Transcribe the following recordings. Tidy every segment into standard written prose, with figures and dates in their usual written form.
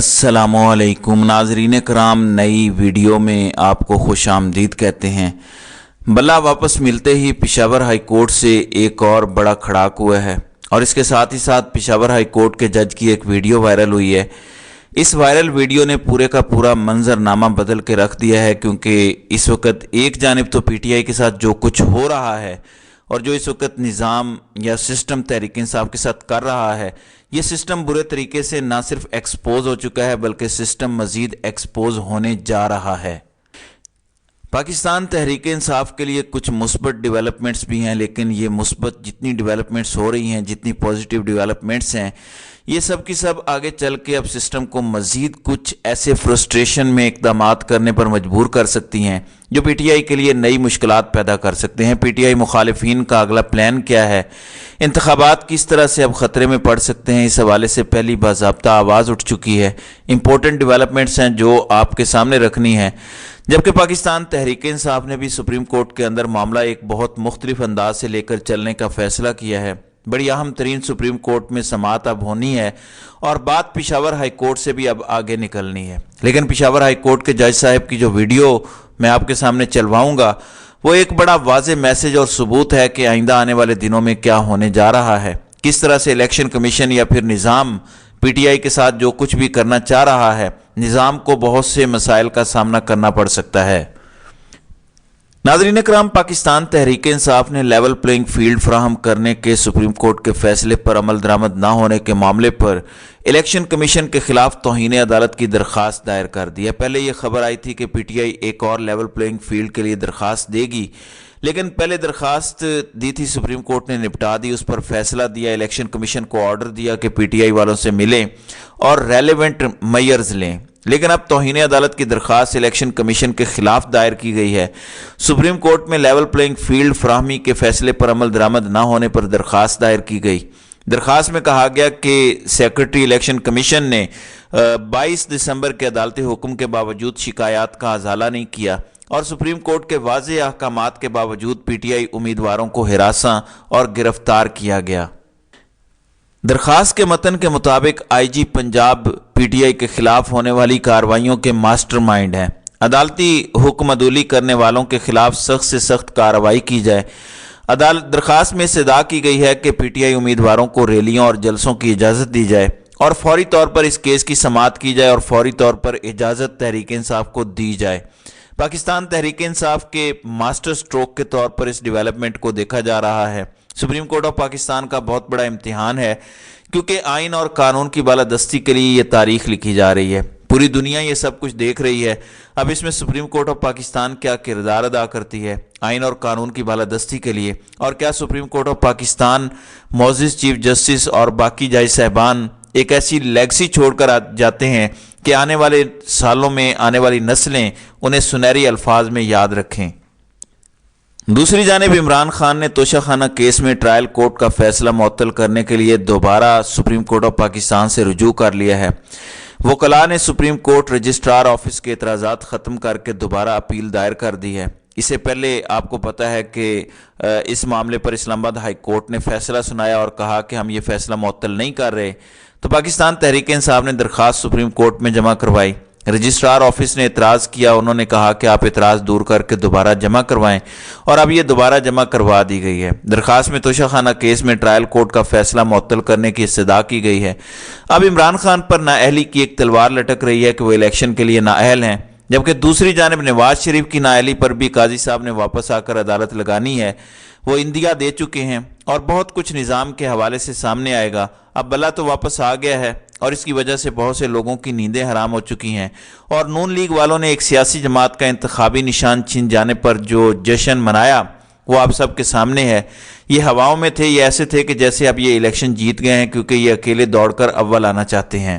السلام علیکم ناظرین کرام، نئی ویڈیو میں آپ کو خوش آمدید کہتے ہیں۔ بلا واپس ملتے ہی پشاور ہائی کورٹ سے ایک اور بڑا کھڑاک ہوا ہے، اور اس کے ساتھ ہی ساتھ پشاور ہائی کورٹ کے جج کی ایک ویڈیو وائرل ہوئی ہے۔ اس وائرل ویڈیو نے پورے کا پورا منظرنامہ بدل کے رکھ دیا ہے، کیونکہ اس وقت ایک جانب تو پی ٹی آئی کے ساتھ جو کچھ ہو رہا ہے اور جو اس وقت نظام یا سسٹم تحریک انصاف کے ساتھ کر رہا ہے، یہ سسٹم برے طریقے سے نہ صرف ایکسپوز ہو چکا ہے بلکہ سسٹم مزید ایکسپوز ہونے جا رہا ہے۔ پاکستان تحریک انصاف کے لیے کچھ مثبت ڈیولپمنٹس بھی ہیں، لیکن یہ مثبت جتنی ڈیولپمنٹس ہو رہی ہیں، جتنی پازیٹیو ڈیولپمنٹس ہیں، یہ سب کی سب آگے چل کے اب سسٹم کو مزید کچھ ایسے فرسٹریشن میں اقدامات کرنے پر مجبور کر سکتی ہیں جو پی ٹی آئی کے لیے نئی مشکلات پیدا کر سکتے ہیں۔ پی ٹی آئی مخالفین کا اگلا پلان کیا ہے، انتخابات کس طرح سے اب خطرے میں پڑ سکتے ہیں، اس حوالے سے پہلی باضابطہ آواز اٹھ چکی ہے۔ امپورٹنٹ ڈیولپمنٹس ہیں جو آپ کے سامنے رکھنی ہیں، جبکہ پاکستان تحریک انصاف نے بھی سپریم کورٹ کے اندر معاملہ ایک بہت مختلف انداز سے لے کر چلنے کا فیصلہ کیا ہے۔ بڑی اہم ترین سپریم کورٹ میں سماعت اب ہونی ہے، اور بات پشاور ہائی کورٹ سے بھی اب آگے نکلنی ہے۔ لیکن پشاور ہائی کورٹ کے جج صاحب کی جو ویڈیو میں آپ کے سامنے چلواؤں گا، وہ ایک بڑا واضح میسج اور ثبوت ہے کہ آئندہ آنے والے دنوں میں کیا ہونے جا رہا ہے، کس طرح سے الیکشن کمیشن یا پھر نظام پی ٹی آئی کے ساتھ جو کچھ بھی کرنا چاہ رہا ہے، نظام کو بہت سے مسائل کا سامنا کرنا پڑ سکتا ہے۔ ناظرین اکرام، پاکستان تحریک انصاف نے لیول پلینگ فیلڈ فراہم کرنے کے سپریم کورٹ کے فیصلے پر عمل درآمد نہ ہونے کے معاملے پر الیکشن کمیشن کے خلاف توہین عدالت کی درخواست دائر کر دی ہے۔ پہلے یہ خبر آئی تھی کہ پی ٹی آئی ایک اور لیول پلینگ فیلڈ کے لیے درخواست دے گی، لیکن پہلے درخواست دی تھی سپریم کورٹ نے نپٹا دی، اس پر فیصلہ دیا، الیکشن کمیشن کو آرڈر دیا کہ پی ٹی آئی والوں سے ملیں اور ریلیونٹ میئرز لیں، لیکن اب توہین عدالت کی درخواست الیکشن کمیشن کے خلاف دائر کی گئی ہے۔ سپریم کورٹ میں لیول پلینگ فیلڈ فراہمی کے فیصلے پر عمل درآمد نہ ہونے پر درخواست دائر کی گئی۔ درخواست میں کہا گیا کہ سیکرٹری الیکشن کمیشن نے 22 دسمبر کے عدالتی حکم کے باوجود شکایات کا ازالہ نہیں کیا، اور سپریم کورٹ کے واضح احکامات کے باوجود پی ٹی آئی امیدواروں کو ہراساں اور گرفتار کیا گیا۔ درخواست کے متن کے مطابق آئی جی پنجاب پی ٹی آئی کے خلاف ہونے والی کارروائیوں کے ماسٹر مائنڈ ہیں۔ عدالتی حکم عدولی کرنے والوں کے خلاف سخت سے سخت کارروائی کی جائے۔ درخواست میں استدعا کی گئی ہے کہ پی ٹی آئی امیدواروں کو ریلیوں اور جلسوں کی اجازت دی جائے، اور فوری طور پر اس کیس کی سماعت کی جائے، اور فوری طور پر اجازت تحریک انصاف کو دی جائے۔ پاکستان تحریک انصاف کے ماسٹر سٹروک کے طور پر اس ڈیولپمنٹ کو دیکھا جا رہا ہے۔ سپریم کورٹ آف پاکستان کا بہت بڑا امتحان ہے، کیونکہ آئین اور قانون کی بالادستی کے لیے یہ تاریخ لکھی جا رہی ہے۔ پوری دنیا یہ سب کچھ دیکھ رہی ہے۔ اب اس میں سپریم کورٹ آف پاکستان کیا کردار ادا کرتی ہے آئین اور قانون کی بالادستی کے لیے، اور کیا سپریم کورٹ آف پاکستان، معزز چیف جسٹس اور باقی جج صاحبان ایک ایسی لیگسی چھوڑ کر جاتے ہیں کہ آنے والے سالوں میں آنے والی نسلیں انہیں سنہری الفاظ میں یاد رکھیں۔ دوسری جانب عمران خان نے توشہ خانہ کیس میں ٹرائل کورٹ کا فیصلہ معطل کرنے کے لیے دوبارہ سپریم کورٹ آف پاکستان سے رجوع کر لیا ہے۔ وکلاء نے سپریم کورٹ رجسٹرار آفس کے اعتراضات ختم کر کے دوبارہ اپیل دائر کر دی ہے۔ اس سے پہلے آپ کو پتہ ہے کہ اس معاملے پر اسلام آباد ہائی کورٹ نے فیصلہ سنایا اور کہا کہ ہم یہ فیصلہ معطل نہیں کر رہے، تو پاکستان تحریک انصاف نے درخواست سپریم کورٹ میں جمع کروائی۔ رجسٹرار آفس نے اعتراض کیا، انہوں نے کہا کہ آپ اعتراض دور کر کے دوبارہ جمع کروائیں، اور اب یہ دوبارہ جمع کروا دی گئی ہے۔ درخواست میں توشہ خانہ کیس میں ٹرائل کورٹ کا فیصلہ معطل کرنے کی استدعا کی گئی ہے۔ اب عمران خان پر نااہلی کی ایک تلوار لٹک رہی ہے کہ وہ الیکشن کے لیے نااہل ہیں، جبکہ دوسری جانب نواز شریف کی نااہلی پر بھی قاضی صاحب نے واپس آ کر عدالت لگانی ہے۔ وہ اندیا دے چکے ہیں، اور بہت کچھ نظام کے حوالے سے سامنے آئے گا۔ اب بلا تو واپس آ گیا ہے، اور اس کی وجہ سے بہت سے لوگوں کی نیندیں حرام ہو چکی ہیں، اور نون لیگ والوں نے ایک سیاسی جماعت کا انتخابی نشان چھن جانے پر جو جشن منایا وہ آپ سب کے سامنے ہے۔ یہ ہواؤں میں تھے، یہ ایسے تھے کہ جیسے اب یہ الیکشن جیت گئے ہیں، کیونکہ یہ اکیلے دوڑ کر اول آنا چاہتے ہیں۔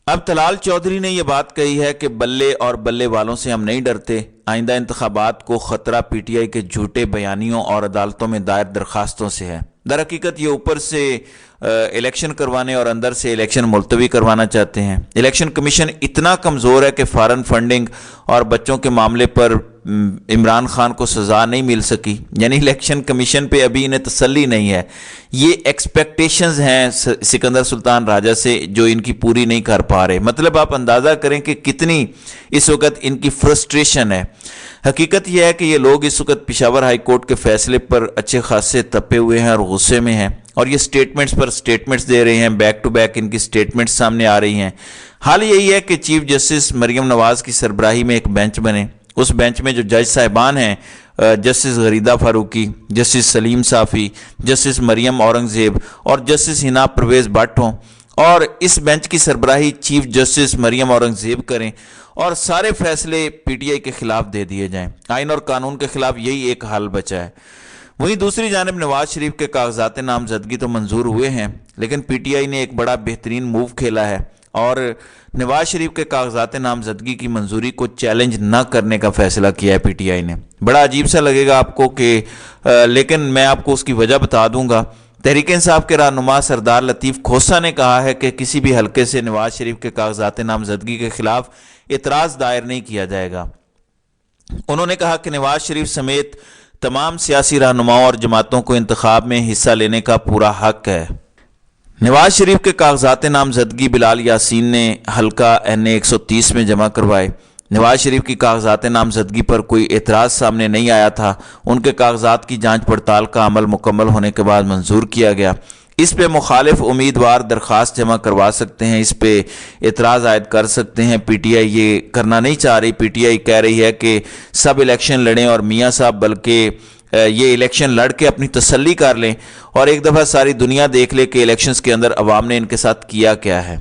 اب طلال چودھری نے یہ بات کہی ہے کہ بلے اور بلے والوں سے ہم نہیں ڈرتے، آئندہ انتخابات کو خطرہ پی ٹی آئی کے جھوٹے بیانیوں اور عدالتوں میں دائر درخواستوں سے ہے۔ در حقیقت یہ اوپر سے الیکشن کروانے اور اندر سے الیکشن ملتوی کروانا چاہتے ہیں۔ الیکشن کمیشن اتنا کمزور ہے کہ فارن فنڈنگ اور بچوں کے معاملے پر عمران خان کو سزا نہیں مل سکی، یعنی الیکشن کمیشن پہ ابھی انہیں تسلی نہیں ہے۔ یہ ایکسپیکٹیشنز ہیں سکندر سلطان راجہ سے جو ان کی پوری نہیں کر پا رہے۔ مطلب آپ اندازہ کریں کہ کتنی اس وقت ان کی فرسٹریشن ہے۔ حقیقت یہ ہے کہ یہ لوگ اس وقت پشاور ہائی کورٹ کے فیصلے پر اچھے خاصے تپے ہوئے ہیں اور غصے میں ہیں، اور یہ سٹیٹمنٹس پر سٹیٹمنٹس دے رہے ہیں، بیک ٹو بیک ان کی سٹیٹمنٹس سامنے آ رہی ہیں۔ حال یہی ہے کہ چیف جسٹس مریم نواز کی سربراہی میں ایک بینچ بنے، اس بینچ میں جو جج صاحبان ہیں جسٹس غریدہ فاروقی، جسٹس سلیم صافی، جسٹس مریم اورنگزیب اور جسٹس حنا پرویز بٹ ہوں، اور اس بینچ کی سربراہی چیف جسٹس مریم اورنگزیب کریں اور سارے فیصلے پی ٹی آئی کے خلاف دے دیے جائیں۔ آئین اور قانون کے خلاف یہی ایک حل بچا ہے۔ وہیں دوسری جانب نواز شریف کے کاغذات نامزدگی تو منظور ہوئے ہیں، لیکن پی ٹی آئی نے ایک بڑا بہترین موو کھیلا ہے اور نواز شریف کے کاغذات نامزدگی کی منظوری کو چیلنج نہ کرنے کا فیصلہ کیا ہے پی ٹی آئی نے۔ بڑا عجیب سا لگے گا آپ کو کہ لیکن میں آپ کو اس کی وجہ بتا دوں گا۔ تحریک انصاف کے رہنما سردار لطیف کھوسہ نے کہا ہے کہ کسی بھی حلقے سے نواز شریف کے کاغذات نامزدگی کے خلاف اعتراض دائر نہیں کیا جائے گا۔ انہوں نے کہا کہ نواز شریف سمیت تمام سیاسی رہنماؤں اور جماعتوں کو انتخاب میں حصہ لینے کا پورا حق ہے۔ نواز شریف کے کاغذات نامزدگی بلال یاسین نے حلقہ این اے 130 میں جمع کروائے۔ نواز شریف کی کاغذات نامزدگی پر کوئی اعتراض سامنے نہیں آیا تھا، ان کے کاغذات کی جانچ پڑتال کا عمل مکمل ہونے کے بعد منظور کیا گیا۔ اس پہ مخالف امیدوار درخواست جمع کروا سکتے ہیں، اس پہ اعتراض عائد کر سکتے ہیں۔ پی ٹی آئی یہ کرنا نہیں چاہ رہی، پی ٹی آئی کہہ رہی ہے کہ سب الیکشن لڑیں اور میاں صاحب بلکہ یہ الیکشن لڑ کے اپنی تسلی کر لیں اور ایک دفعہ ساری دنیا دیکھ لے کہ الیکشنز کے اندر عوام نے ان کے ساتھ کیا کیا ہے۔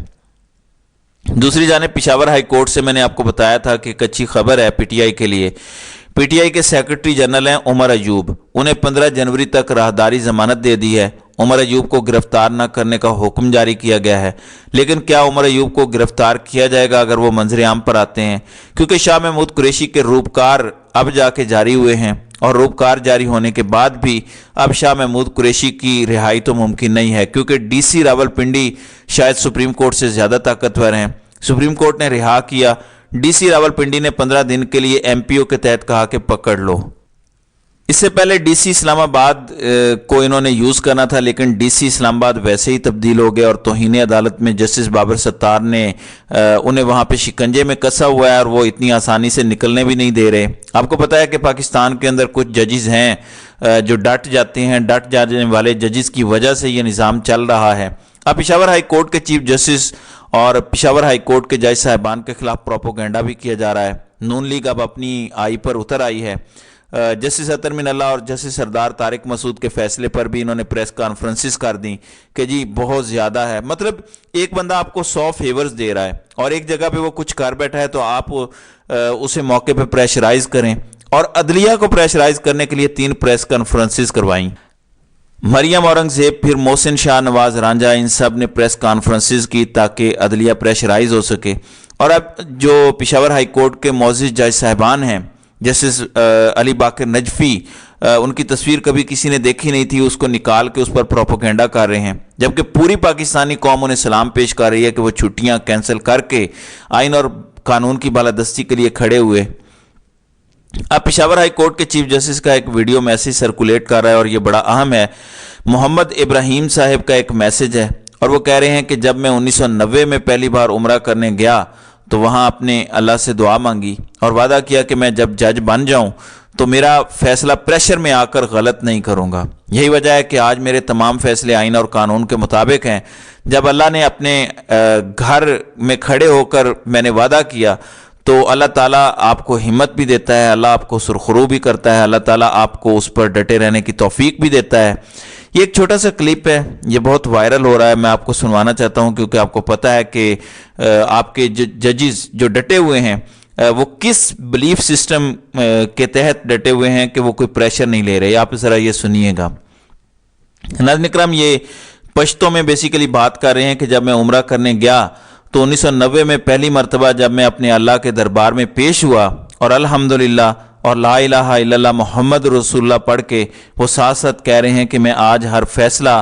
دوسری جانب پشاور ہائی کورٹ سے میں نے آپ کو بتایا تھا کہ ایک اچھی خبر ہے پی ٹی آئی کے لیے۔ پی ٹی آئی کے سیکرٹری جنرل ہیں عمر ایوب، انہیں 15 جنوری تک راہداری ضمانت دے دی ہے۔ عمر ایوب کو گرفتار نہ کرنے کا حکم جاری کیا گیا ہے، لیکن کیا عمر ایوب کو گرفتار کیا جائے گا اگر وہ منظر عام پر آتے ہیں؟ کیونکہ شاہ محمود قریشی کے روپکار اب جا کے جاری ہوئے ہیں، اور روپکار جاری ہونے کے بعد بھی اب شاہ محمود قریشی کی رہائی تو ممکن نہیں ہے، کیونکہ ڈی سی راولپنڈی شاید سپریم کورٹ سے زیادہ طاقتور ہیں۔ سپریم کورٹ نے رہا کیا، ڈی سی راولپنڈی نے 15 دن کے لیے ایم پی او کے تحت کہا کہ پکڑ لو۔ اس سے پہلے ڈی سی اسلام آباد کو انہوں نے یوز کرنا تھا، لیکن ڈی سی اسلام آباد ویسے ہی تبدیل ہو گیا اور توہین عدالت میں جسٹس بابر ستار نے انہیں وہاں پہ شکنجے میں کسا ہوا ہے اور وہ اتنی آسانی سے نکلنے بھی نہیں دے رہے۔ آپ کو پتہ ہے کہ پاکستان کے اندر کچھ ججز ہیں جو ڈٹ جاتے ہیں، ڈٹ جانے والے ججز کی وجہ سے یہ نظام چل رہا ہے۔ اب پشاور ہائی کورٹ کے چیف جسٹس اور پشاور ہائی کورٹ کے جج صاحبان کے خلاف پروپوگنڈا بھی کیا جا رہا ہے۔ نون لیگ اب اپنی آئی پر اتر آئی ہے۔ جسٹس اطہر من اللہ اور جسٹس سردار طارق مسعود کے فیصلے پر بھی انہوں نے پریس کانفرنسز کر دیں کہ جی بہت زیادہ ہے۔ مطلب ایک بندہ آپ کو 100 فیورز دے رہا ہے اور ایک جگہ پہ وہ کچھ کر بیٹھا ہے تو آپ اسے موقع پہ پریشرائز کریں، اور عدلیہ کو پریشرائز کرنے کے لیے 3 پریس کانفرنسز کروائیں۔ مریم اورنگزیب، پھر محسن شاہ، نواز رانجھا، ان سب نے پریس کانفرنسز کی تاکہ عدلیہ پریشرائز ہو سکے۔ اور اب جو پشاور ہائی کورٹ کے معزز جج صاحبان ہیں، جسٹس علی باقر نجفی، ان کی تصویر کبھی کسی نے دیکھی نہیں تھی، اس کو نکال کے اس پر پروپوگنڈا کر رہے ہیں، جبکہ پوری پاکستانی قوم انہیں سلام پیش کر رہی ہے کہ وہ چھٹیاں کینسل کر کے آئین اور قانون کی بالادستی کے لیے کھڑے ہوئے۔ اب پشاور ہائی کورٹ کے چیف جسٹس کا ایک ویڈیو میسیج سرکولیٹ کر رہا ہے اور یہ بڑا اہم ہے۔ محمد ابراہیم صاحب کا ایک میسیج ہے اور وہ کہہ رہے ہیں کہ جب میں 1990 میں پہلی بار عمرہ کرنے گیا تو وہاں اپنے اللہ سے دعا مانگی اور وعدہ کیا کہ میں جب جج بن جاؤں تو میرا فیصلہ پریشر میں آ کر غلط نہیں کروں گا۔ یہی وجہ ہے کہ آج میرے تمام فیصلے آئین اور قانون کے مطابق ہیں۔ جب اللہ نے اپنے گھر میں کھڑے ہو کر میں نے وعدہ کیا تو اللہ تعالیٰ آپ کو ہمت بھی دیتا ہے، اللہ آپ کو سرخرو بھی کرتا ہے، اللہ تعالیٰ آپ کو اس پر ڈٹے رہنے کی توفیق بھی دیتا ہے۔ یہ ایک چھوٹا سا کلپ ہے، یہ بہت وائرل ہو رہا ہے، میں آپ کو سنوانا چاہتا ہوں کیونکہ آپ کو پتہ ہے کہ آپ کے ججز جو ڈٹے ہوئے ہیں وہ کس بلیف سسٹم کے تحت ڈٹے ہوئے ہیں کہ وہ کوئی پریشر نہیں لے رہے۔ آپ ذرا یہ سنیے گا۔ ناظرین اکرام، یہ پشتوں میں بیسیکلی بات کر رہے ہیں کہ جب میں عمرہ کرنے گیا تو 1990 میں پہلی مرتبہ جب میں اپنے اللہ کے دربار میں پیش ہوا اور الحمدللہ اور لا الہ الا اللہ محمد رسول اللہ پڑھ کے وہ ساتھ ساتھ کہہ رہے ہیں کہ میں آج ہر فیصلہ